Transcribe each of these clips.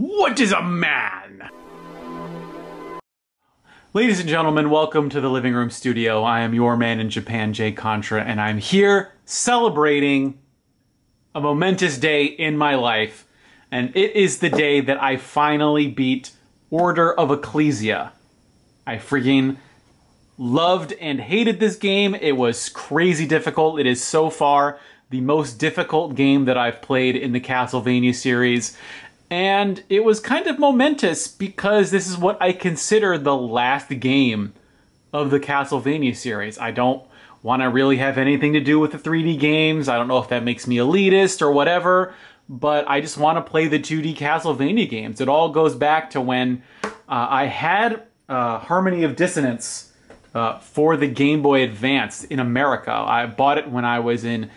What is a man? Ladies and gentlemen, welcome to the Living Room Studio. I am your man in Japan, Jay Contra, and I'm here celebrating a momentous day in my life. And it is the day that I finally beat Order of Ecclesia. I freaking loved and hated this game. It was crazy difficult. It is so far the most difficult game that I've played in the Castlevania series. And it was kind of momentous because this is what I consider the last game of the Castlevania series. I don't want to really have anything to do with the 3D games. I don't know if that makes me elitist or whatever, but I just want to play the 2D Castlevania games. It all goes back to when I had Harmony of Dissonance for the Game Boy Advance in America. I bought it when I was in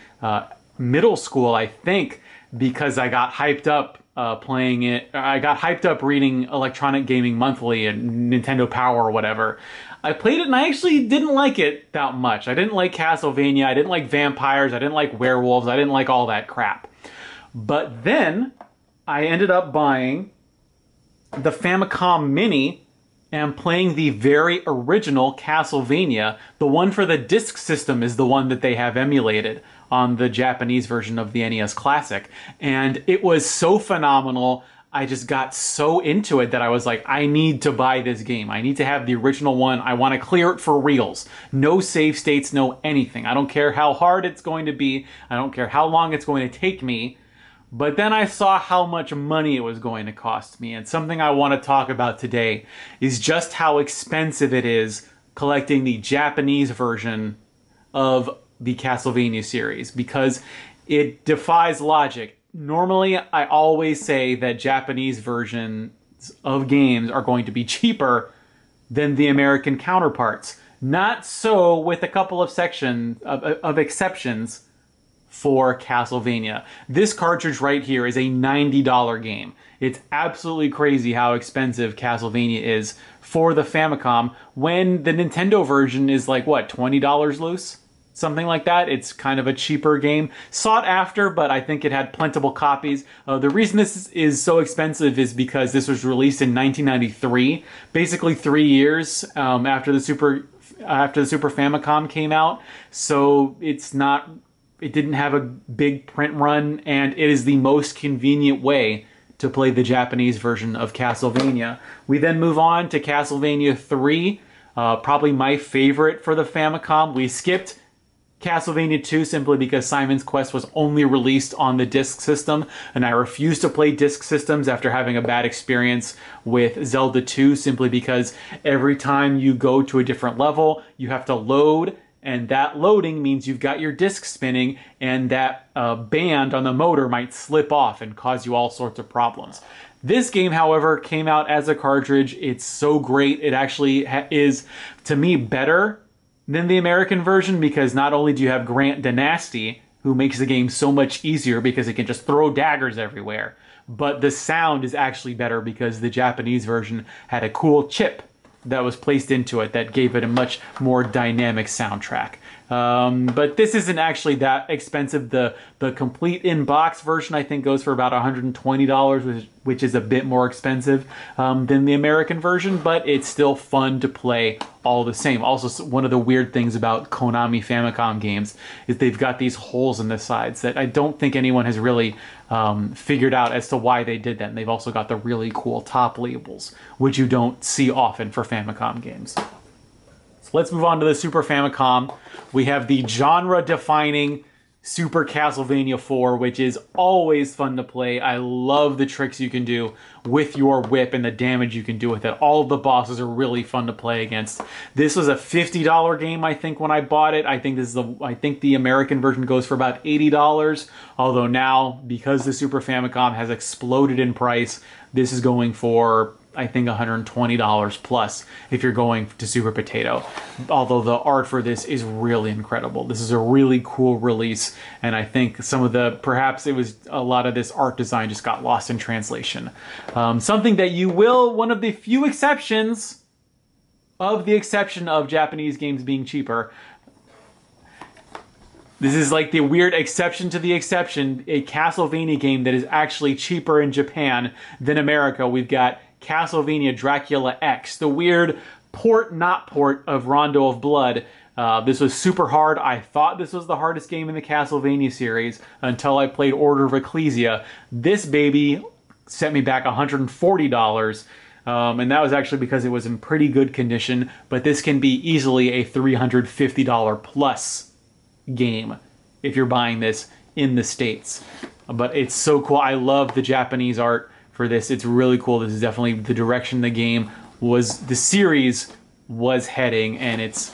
middle school, I think, because I got hyped up playing it. I got hyped up reading Electronic Gaming Monthly and Nintendo Power or whatever. I played it and I actually didn't like it that much. I didn't like Castlevania, I didn't like vampires, I didn't like werewolves, I didn't like all that crap. But then I ended up buying the Famicom Mini and playing the very original Castlevania. The one for the disc system is the one that they have emulated on the Japanese version of the NES Classic. And it was so phenomenal. I just got so into it that I was like, I need to buy this game. I need to have the original one. I want to clear it for reals. No save states, no anything. I don't care how hard it's going to be. I don't care how long it's going to take me. But then I saw how much money it was going to cost me, and something I want to talk about today is just how expensive it is collecting the Japanese version of the Castlevania series, because it defies logic. Normally, I always say that Japanese versions of games are going to be cheaper than the American counterparts. Not so with a couple of exceptions for Castlevania. This cartridge right here is a $90 game. It's absolutely crazy how expensive Castlevania is for the Famicom when the Nintendo version is like, what, $20 loose? Something like that. It's kind of a cheaper game. Sought after, but I think it had plentiful copies. The reason this is so expensive is because this was released in 1993, basically 3 years after the Super Famicom came out. So it didn't have a big print run, and it is the most convenient way to play the Japanese version of Castlevania. We then move on to Castlevania 3, probably my favorite for the Famicom. We skipped Castlevania 2 simply because Simon's Quest was only released on the disc system, and I refused to play disc systems after having a bad experience with Zelda 2 simply because every time you go to a different level, you have to load, and that loading means you've got your disc spinning, and that band on the motor might slip off and cause you all sorts of problems. This game, however, came out as a cartridge. It's so great. It actually is, to me, better than the American version because not only do you have Grant Dynasty, who makes the game so much easier because it can just throw daggers everywhere, but the sound is actually better because the Japanese version had a cool chip that was placed into it that gave it a much more dynamic soundtrack. But this isn't actually that expensive. The complete in-box version I think goes for about $120, which is a bit more expensive than the American version, but it's still fun to play all the same. Also, one of the weird things about Konami Famicom games is they've got these holes in the sides that I don't think anyone has really figured out as to why they did that. And they've also got the really cool top labels, which you don't see often for Famicom games. So let's move on to the Super Famicom. We have the genre-defining Super Castlevania 4, which is always fun to play. I love the tricks you can do with your whip and the damage you can do with it. All of the bosses are really fun to play against. This was a $50 game, I think, when I bought it. I think the American version goes for about $80. Although now, because the Super Famicom has exploded in price, this is going for, I think, $120 plus if you're going to Super Potato. Although the art for this is really incredible. This is a really cool release, and I think perhaps it was a lot of this art design just got lost in translation. Something that one of the few exceptions of the exception of Japanese games being cheaper, This is like the weird exception to the exception, a Castlevania game that is actually cheaper in Japan than America. We've got Castlevania Dracula X, the weird port, not port, of Rondo of Blood. This was super hard. I thought this was the hardest game in the Castlevania series until I played Order of Ecclesia. This baby sent me back $140. And that was actually because it was in pretty good condition, but this can be easily a $350 plus game if you're buying this in the States. But it's so cool. I love the Japanese art for this. It's really cool. This is definitely the direction the series was heading, and it's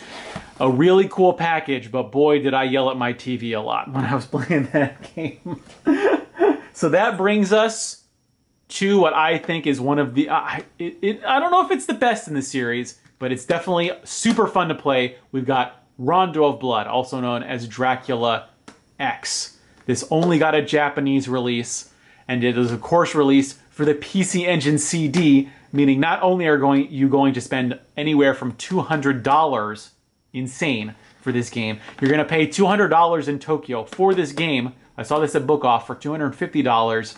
a really cool package, but boy did I yell at my TV a lot when I was playing that game. So that brings us to what I think is one of the... I don't know if it's the best in the series, but it's definitely super fun to play. We've got Rondo of Blood, also known as Dracula X. This only got a Japanese release, and it is of course released for the PC Engine CD, meaning not only are you going to spend anywhere from $200, insane, for this game, you're going to pay $200 in Tokyo for this game. I saw this at Book Off for $250,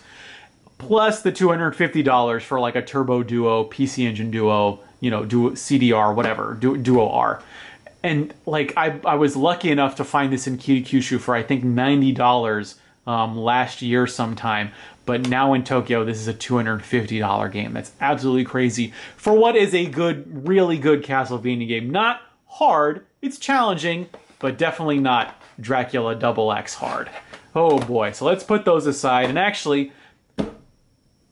plus the $250 for like a Turbo Duo, PC Engine Duo, you know, Duo CDR, whatever, Duo R. And like I was lucky enough to find this in Kyushu for I think $90 last year sometime. But now in Tokyo, this is a $250 game. That's absolutely crazy for what is a good, really good Castlevania game. Not hard, it's challenging, but definitely not Dracula XX hard. Oh boy, so let's put those aside. And actually,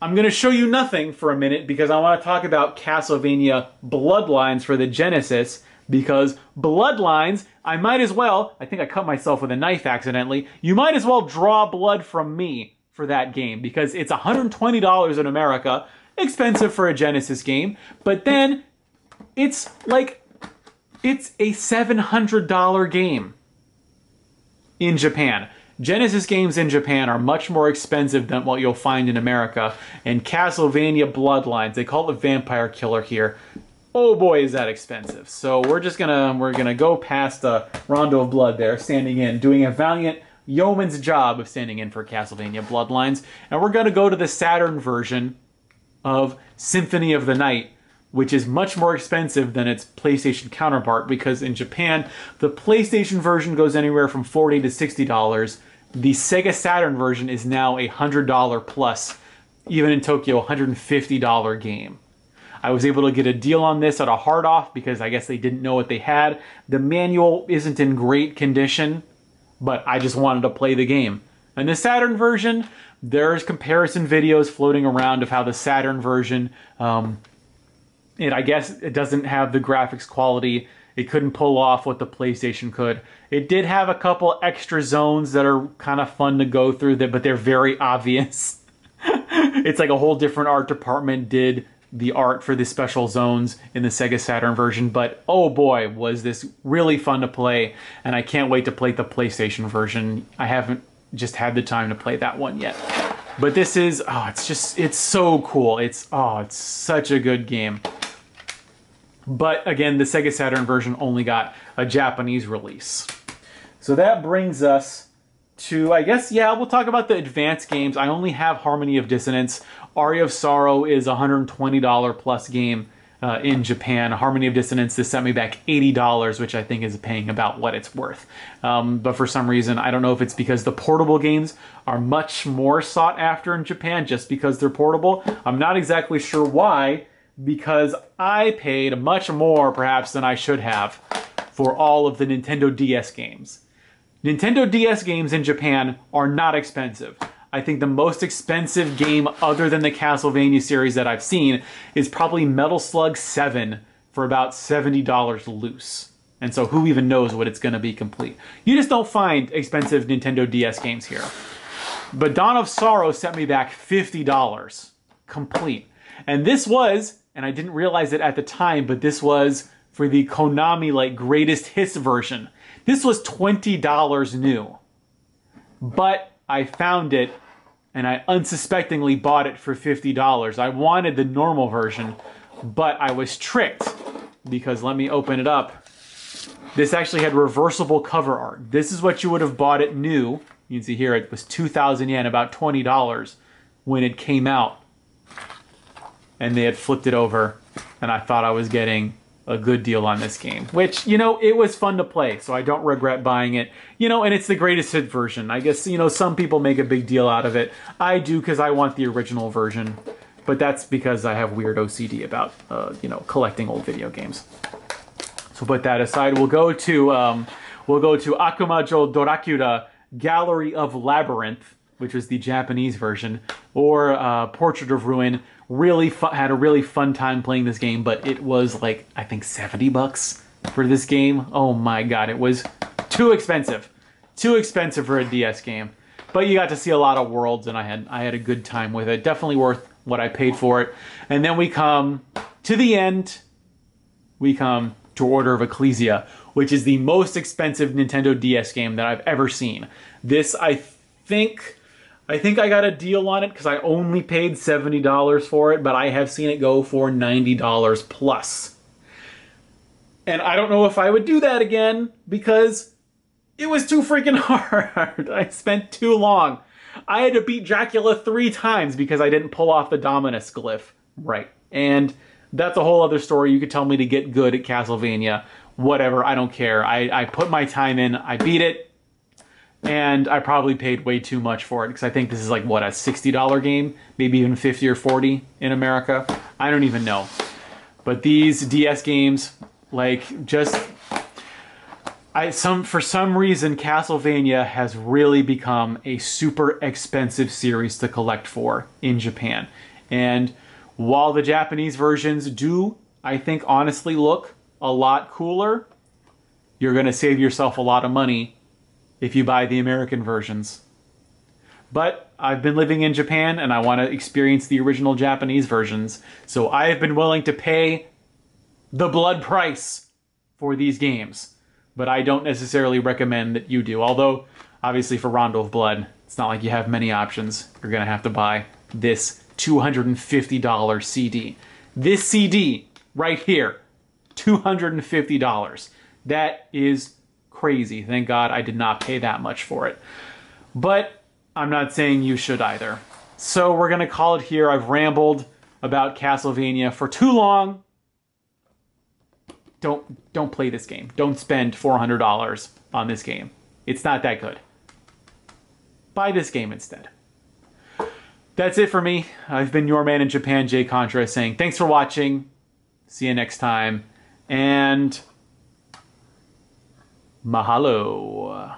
I'm going to show you nothing for a minute because I want to talk about Castlevania Bloodlines for the Genesis. Because Bloodlines, I might as well, I think I cut myself with a knife accidentally, you might as well draw blood from me for that game because it's $120 in America, expensive for a Genesis game, but then it's like, it's a $700 game in Japan. Genesis games in Japan are much more expensive than what you'll find in America, and Castlevania Bloodlines, they call it Vampire Killer here, oh boy, is that expensive. So we're gonna go past Rondo of Blood there, standing in, doing a valiant yeoman's job of standing in for Castlevania Bloodlines, and we're gonna go to the Saturn version of Symphony of the Night, which is much more expensive than its PlayStation counterpart, because in Japan, the PlayStation version goes anywhere from $40 to $60. The Sega Saturn version is now a $100 plus, even in Tokyo, $150 game. I was able to get a deal on this at a hard off because I guess they didn't know what they had. The manual isn't in great condition, but I just wanted to play the game. And the Saturn version, there's comparison videos floating around of how the Saturn version, I guess it doesn't have the graphics quality. It couldn't pull off what the PlayStation could. It did have a couple extra zones that are kind of fun to go through, but they're very obvious. It's like a whole different art department did the art for the special zones in the Sega Saturn version, but oh boy, was this really fun to play, and I can't wait to play the PlayStation version. I haven't just had the time to play that one yet. But this is, it's so cool. It's such a good game. But again, the Sega Saturn version only got a Japanese release. So that brings us to, I guess, yeah, we'll talk about the advanced games. I only have Harmony of Dissonance. Aria of Sorrow is a $120 plus game in Japan. Harmony of Dissonance, this sent me back $80, which I think is paying about what it's worth. But for some reason, I don't know if it's because the portable games are much more sought after in Japan just because they're portable. I'm not exactly sure why, because I paid much more perhaps than I should have for all of the Nintendo DS games. Nintendo DS games in Japan are not expensive. I think the most expensive game other than the Castlevania series that I've seen is probably Metal Slug 7 for about $70 loose. And so who even knows what it's going to be complete. You just don't find expensive Nintendo DS games here. But Dawn of Sorrow sent me back $50 complete. And this was, and I didn't realize it at the time, but this was for the Konami like greatest hits version. This was $20 new. But I found it and I unsuspectingly bought it for $50. I wanted the normal version, but I was tricked because let me open it up. This actually had reversible cover art. This is what you would have bought it new. You can see here it was 2,000 yen, about $20 when it came out. And they had flipped it over, and I thought I was getting a good deal on this game. Which, you know, it was fun to play, so I don't regret buying it. You know, and it's the greatest hit version. I guess, you know, some people make a big deal out of it. I do because I want the original version. But that's because I have weird OCD about, you know, collecting old video games. So put that aside. We'll go to Akumajo Dracula Gallery of Labyrinth, which was the Japanese version, or Portrait of Ruin. Really had a really fun time playing this game, but it was like, I think 70 bucks for this game. Oh my god, it was too expensive. Too expensive for a DS game. But you got to see a lot of worlds, and I had a good time with it. Definitely worth what I paid for it. And then we come to the end. We come to Order of Ecclesia, which is the most expensive Nintendo DS game that I've ever seen. This, I think I got a deal on it because I only paid $70 for it, but I have seen it go for $90 plus. And I don't know if I would do that again because it was too freaking hard. I spent too long. I had to beat Dracula 3 times because I didn't pull off the Dominus glyph right. And that's a whole other story. You could tell me to get good at Castlevania. Whatever, I don't care. I put my time in, I beat it, and I probably paid way too much for it because I think this is like, what, a $60 game? Maybe even 50 or 40 in America? I don't even know. But these DS games, like, just... for some reason, Castlevania has really become a super expensive series to collect for in Japan. And while the Japanese versions do, I think, honestly look a lot cooler, you're going to save yourself a lot of money if you buy the American versions. But I've been living in Japan and I want to experience the original Japanese versions, so I have been willing to pay the blood price for these games. But I don't necessarily recommend that you do. Although, obviously for Rondo of Blood, it's not like you have many options. You're going to have to buy this $250 CD. This CD right here, $250. That is crazy. Thank God I did not pay that much for it. But I'm not saying you should either. So we're going to call it here. I've rambled about Castlevania for too long. Don't play this game. Don't spend $400 on this game. It's not that good. Buy this game instead. That's it for me. I've been your man in Japan, Jay Contra, saying thanks for watching. See you next time. And mahalo.